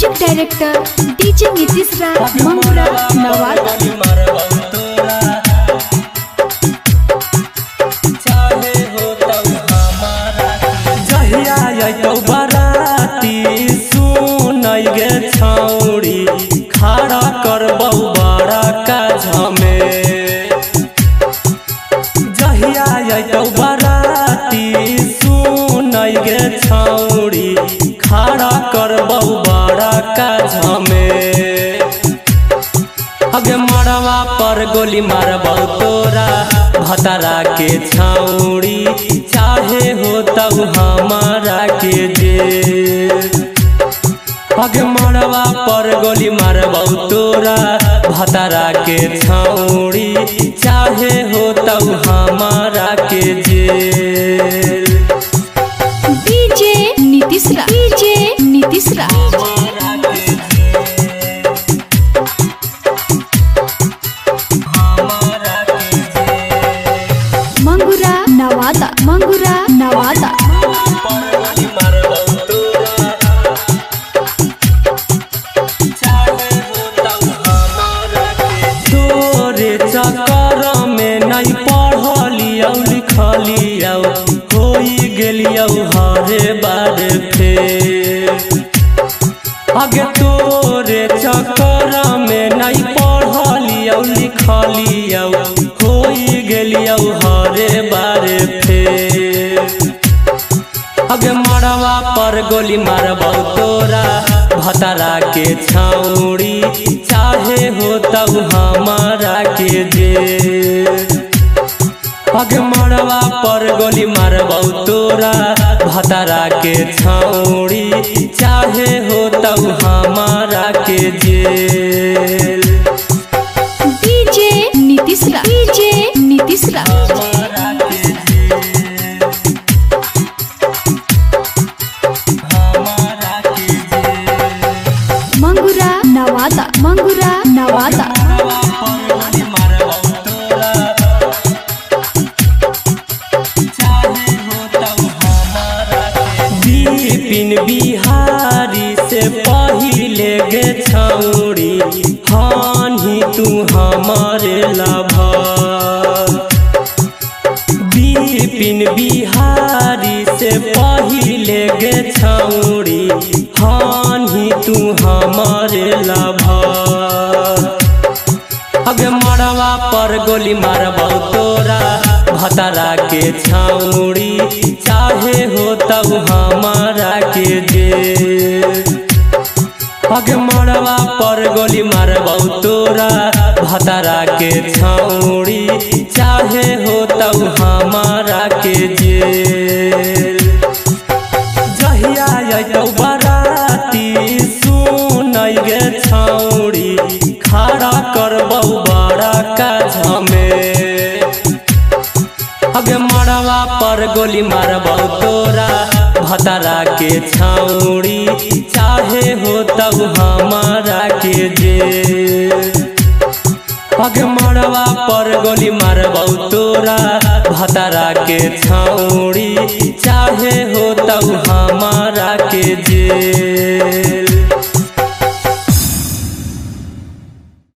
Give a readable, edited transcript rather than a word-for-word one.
Music director DJ Nitish राज मंगुरा नवादा। बाराती सुनई गे छौड़ी खड़ा करबौ बड़ा काज में। जहिया अइतौ बाराती सुनई गे छौड़ी खड़ा करबौ बड़ा काज में। अगे मरवा पर गोली मारबौ तोरा भतरा के छौड़ी चाहे हो तब हमारा के जेल। अगे मरवा पर गोली मारबौ तोरा भतरा के छौड़ी चाहे हो तब हमारा के जेल। डीजे नीतीश राज मंगुरा नवादा। तोरे चक्कर में नहीं पढ़लियौ लिखलियौ होई गेलियौ हरे बार फेल। अगे तोरे चक्कर में नहीं पढ़लियौ लिखलियौ होई गेलियौ हरे बार फेल। अगे मरवा पर गोली मारबौ तोरा भतरा के छौड़ी चाहे हो तब हमारा के जेल। अगे मरवा पर गोली मारबौ तोरा भतरा के छौड़ी चाहे हो तब हमारा के जेल। डीजे नीतीश राज मंगुरा नवादा। बिपिन बिहारी से पहिले गे छौड़ी हानि तू हमारे लाभा। बिपिन बिहारी से पहिले गे छौड़ी हानि तू हमारे लाभा। अगे मरवा पर गोली मारबौ तोरा भतरा के छौड़ी चाहे हो तब हमारा के जेल। अगे मरवा पर गोली मारबौ तोरा भतरा के छौड़ी चाहे हो तब हमारा के जेल। जहिया अइतौ बाराती सुनई गे छौड़ी खड़ा करबौ बड़ा काज में। अगे मरवा पर गोली मारबौ तोरा भतरा के छौड़ी चाहे हो तब हमारा के जेल। अगे मरवा पर गोली मारबौ तोरा भतरा के छौड़ी चाहे हो तब हमारा के जेल।